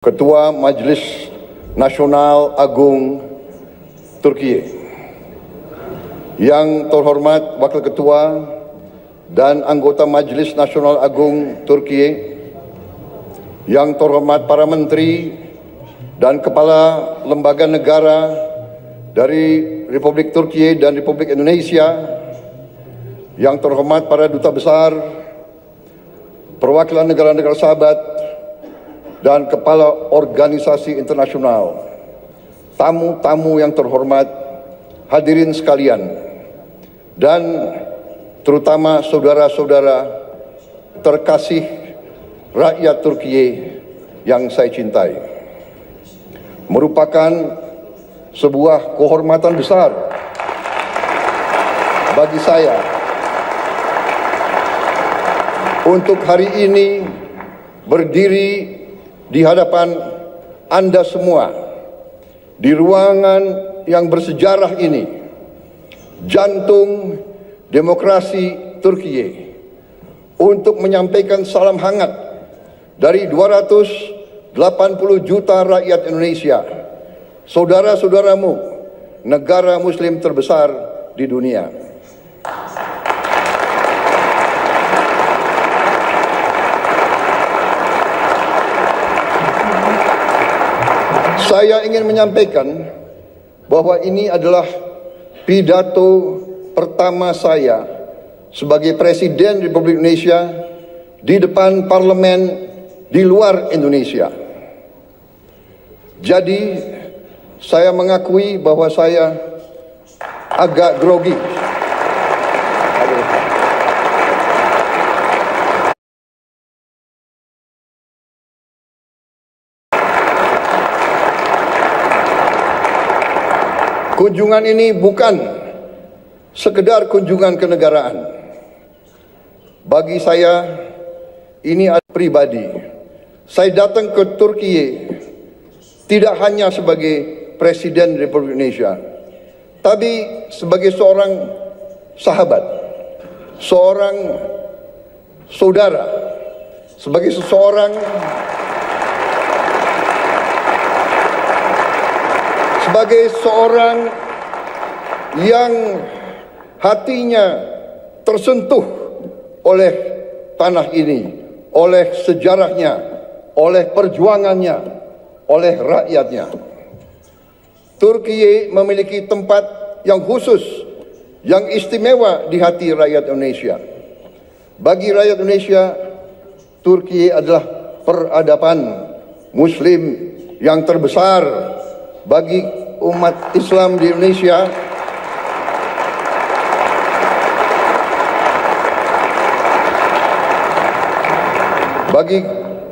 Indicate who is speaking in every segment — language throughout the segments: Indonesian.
Speaker 1: Ketua Majelis Nasional Agung Turkiye, yang terhormat Wakil Ketua dan anggota Majelis Nasional Agung Turkiye, yang terhormat para menteri dan kepala lembaga negara dari Republik Turkiye dan Republik Indonesia, yang terhormat para duta besar, perwakilan negara-negara sahabat, dan kepala organisasi internasional, tamu-tamu yang terhormat, hadirin sekalian, dan terutama saudara-saudara terkasih rakyat Turkiye yang saya cintai. Merupakan sebuah kehormatan besar bagi saya untuk hari ini berdiri di hadapan Anda semua, di ruangan yang bersejarah ini, jantung demokrasi Turkiye, untuk menyampaikan salam hangat dari 280 juta rakyat Indonesia, saudara-saudaramu, negara muslim terbesar di dunia. Saya ingin menyampaikan bahwa ini adalah pidato pertama saya sebagai Presiden Republik Indonesia di depan parlemen di luar Indonesia. Jadi saya mengakui bahwa saya agak grogi. Kunjungan ini bukan sekedar kunjungan kenegaraan. Bagi saya, ini adalah pribadi. Saya datang ke Turkiye tidak hanya sebagai Presiden Republik Indonesia, tapi sebagai seorang sahabat, seorang saudara, sebagai seseorang yang hatinya tersentuh oleh tanah ini, oleh sejarahnya, oleh perjuangannya, oleh rakyatnya. Turkiye memiliki tempat yang khusus, yang istimewa di hati rakyat Indonesia. Bagi rakyat Indonesia, Turkiye adalah peradaban Muslim yang terbesar. Bagi umat Islam di Indonesia, bagi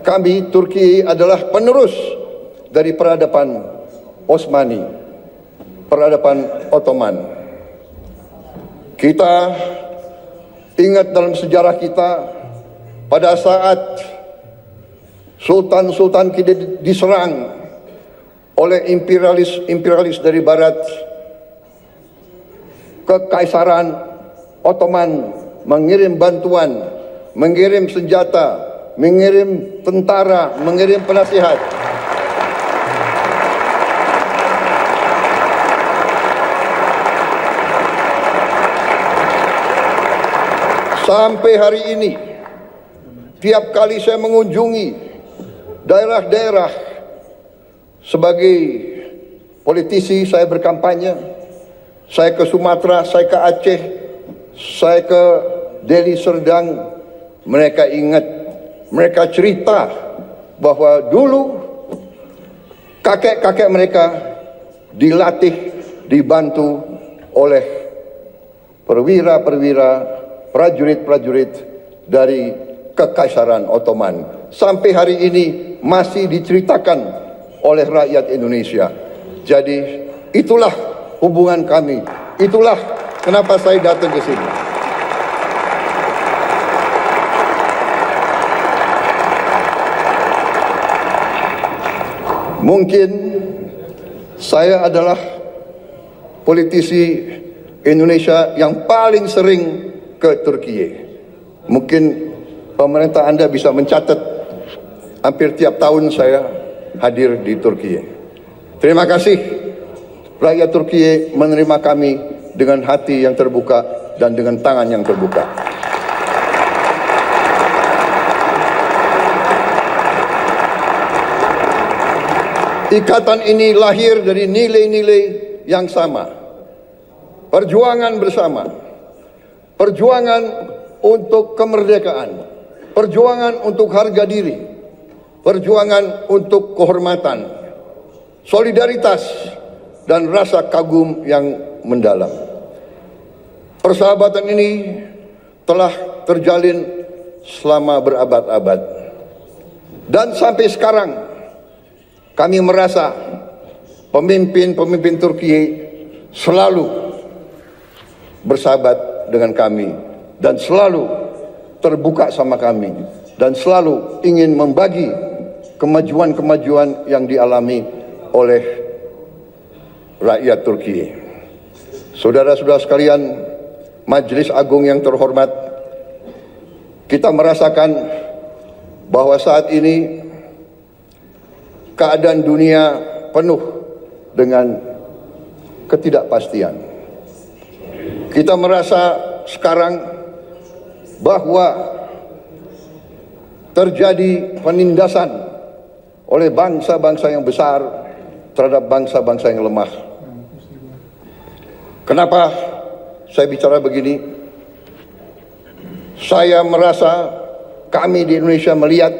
Speaker 1: kami Turki adalah penerus dari peradaban Osmani, peradaban Ottoman. Kita ingat dalam sejarah kita pada saat sultan-sultan kita diserang oleh imperialis dari barat, Kekaisaran Ottoman mengirim bantuan, mengirim senjata, mengirim tentara, mengirim penasihat. Sampai hari ini, tiap kali saya mengunjungi daerah-daerah sebagai politisi, saya berkampanye, saya ke Sumatera, saya ke Aceh, saya ke Deli Serdang, mereka ingat, mereka cerita bahwa dulu kakek-kakek mereka dilatih, dibantu oleh perwira-perwira, prajurit-prajurit dari Kekaisaran Ottoman. Sampai hari ini masih diceritakan oleh rakyat Indonesia. Jadi itulah hubungan kami. Itulah kenapa saya datang ke sini. Mungkin saya adalah politisi Indonesia yang paling sering ke Turkiye. Mungkin pemerintah Anda bisa mencatat hampir tiap tahun saya hadir di Turki. Terima kasih rakyat Turki menerima kami dengan hati yang terbuka dan dengan tangan yang terbuka. Ikatan ini lahir dari nilai-nilai yang sama. Perjuangan bersama. Perjuangan untuk kemerdekaan. Perjuangan untuk harga diri. Perjuangan untuk kehormatan. Solidaritas dan rasa kagum yang mendalam. Persahabatan ini telah terjalin selama berabad-abad. Dan sampai sekarang kami merasa pemimpin-pemimpin Turki selalu bersahabat dengan kami dan selalu terbuka sama kami dan selalu ingin membagi kemajuan-kemajuan yang dialami oleh rakyat Turki. Saudara-saudara sekalian, Majelis Agung yang terhormat, kita merasakan bahwa saat ini keadaan dunia penuh dengan ketidakpastian. Kita merasa sekarang bahwa terjadi penindasan oleh bangsa-bangsa yang besar terhadap bangsa-bangsa yang lemah. Kenapa saya bicara begini? Saya merasa kami di Indonesia melihat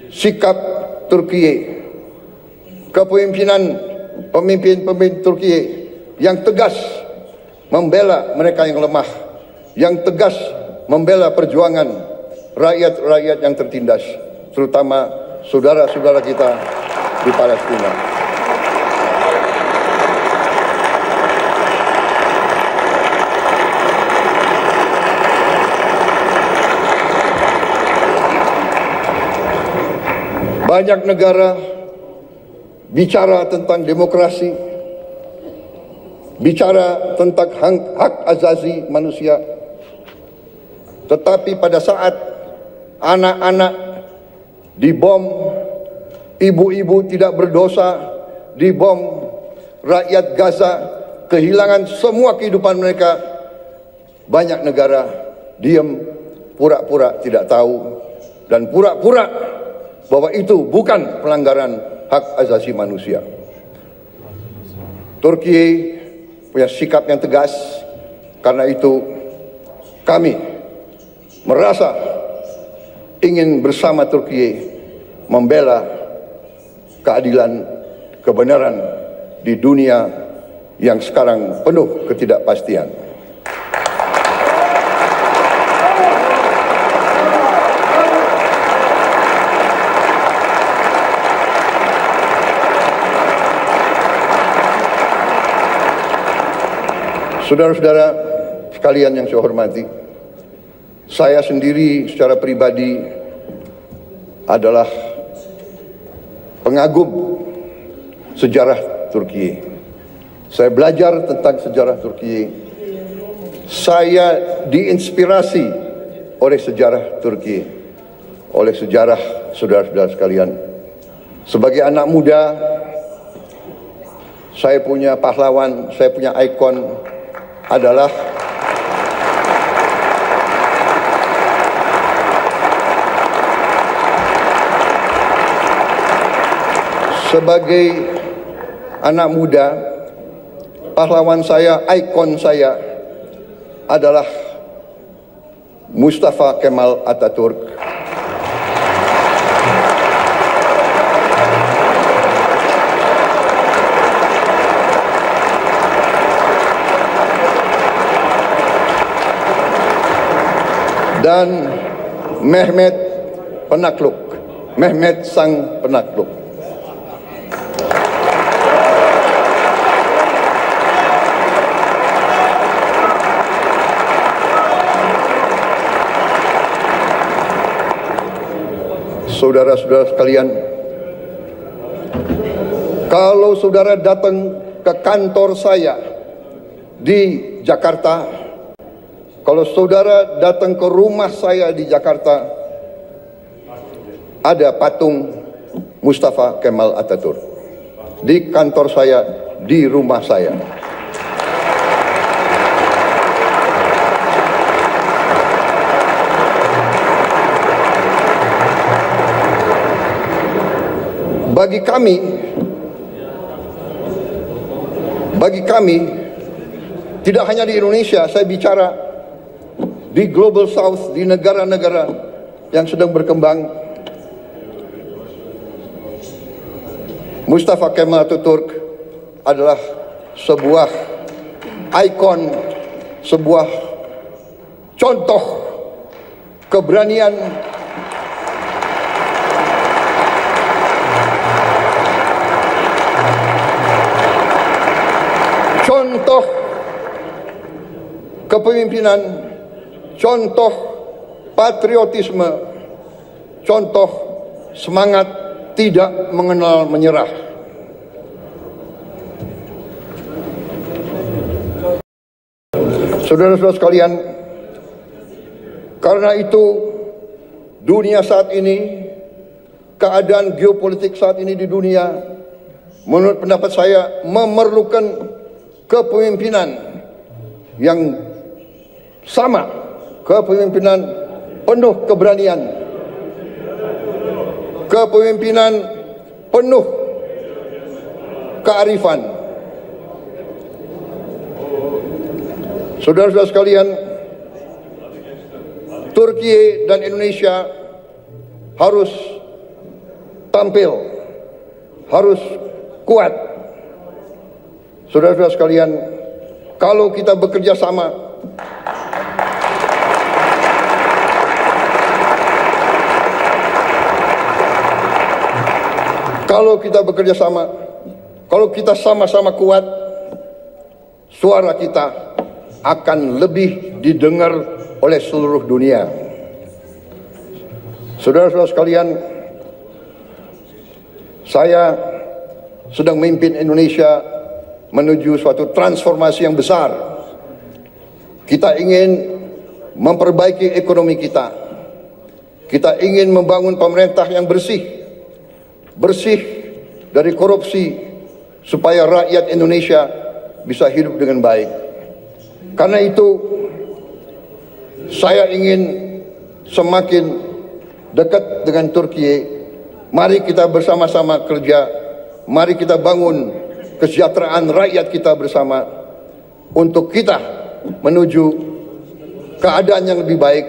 Speaker 1: sikap Turki, kepemimpinan pemimpin-pemimpin Turki yang tegas membela mereka yang lemah, yang tegas membela perjuangan rakyat-rakyat yang tertindas, terutama saudara-saudara kita di Palestina. Banyak negara bicara tentang demokrasi, bicara tentang hak asasi manusia, tetapi pada saat anak-anak dibom, ibu-ibu tidak berdosa dibom, rakyat Gaza kehilangan semua kehidupan mereka, banyak negara diam, pura-pura tidak tahu, dan pura-pura bahwa itu bukan pelanggaran hak asasi manusia. Turki punya sikap yang tegas, karena itu kami merasa ingin bersama Turki membela keadilan, kebenaran di dunia yang sekarang penuh ketidakpastian. Saudara-saudara sekalian yang saya hormati, saya sendiri secara pribadi adalah pengagum sejarah Turki. Saya belajar tentang sejarah Turki. Saya diinspirasi oleh sejarah Turki, oleh sejarah saudara-saudara sekalian. Sebagai anak muda, saya punya pahlawan, saya punya ikon adalah sebagai anak muda, pahlawan saya, ikon saya adalah Mustafa Kemal Atatürk. Dan Mehmet Penakluk, Mehmet Sang Penakluk. Saudara-saudara sekalian, kalau saudara datang ke kantor saya di Jakarta, kalau saudara datang ke rumah saya di Jakarta, ada patung Mustafa Kemal Atatürk. Di kantor saya, di rumah saya. Bagi kami, tidak hanya di Indonesia, saya bicara di Global South, di negara-negara yang sedang berkembang, Mustafa Kemal Atatürk adalah sebuah ikon, sebuah contoh keberanian, contoh kepemimpinan, contoh patriotisme, contoh semangat tidak mengenal menyerah. Saudara-saudara sekalian, karena itu dunia saat ini, keadaan geopolitik saat ini di dunia, menurut pendapat saya memerlukan kepemimpinan yang sama, kepemimpinan penuh keberanian, kepemimpinan penuh kearifan. Saudara-saudara sekalian, Turki dan Indonesia harus tampil, harus kuat. Saudara-saudara sekalian, kalau kita bekerja sama, kalau kita sama-sama kuat, suara kita akan lebih didengar oleh seluruh dunia. Saudara-saudara sekalian, saya sedang memimpin Indonesia menuju suatu transformasi yang besar. Kita ingin memperbaiki ekonomi kita. Kita ingin membangun pemerintah yang bersih dari korupsi, supaya rakyat Indonesia bisa hidup dengan baik. Karena itu, saya ingin semakin dekat dengan Turki. Mari kita bersama-sama kerja, mari kita bangun kesejahteraan rakyat kita bersama untuk kita menuju keadaan yang lebih baik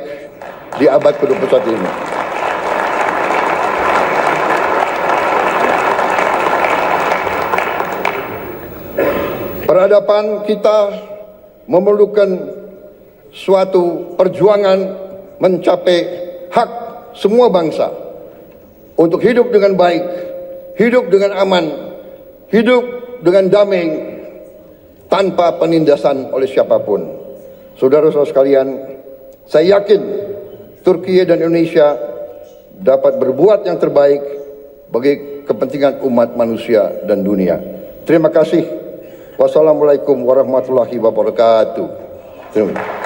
Speaker 1: di abad ke-21 ini. Peradaban kita memerlukan suatu perjuangan mencapai hak semua bangsa untuk hidup dengan baik, hidup dengan aman, hidup dengan damai, tanpa penindasan oleh siapapun. Saudara-saudara sekalian, saya yakin Turki dan Indonesia dapat berbuat yang terbaik bagi kepentingan umat manusia dan dunia. Terima kasih. Wassalamualaikum warahmatullahi wabarakatuh. Terima kasih.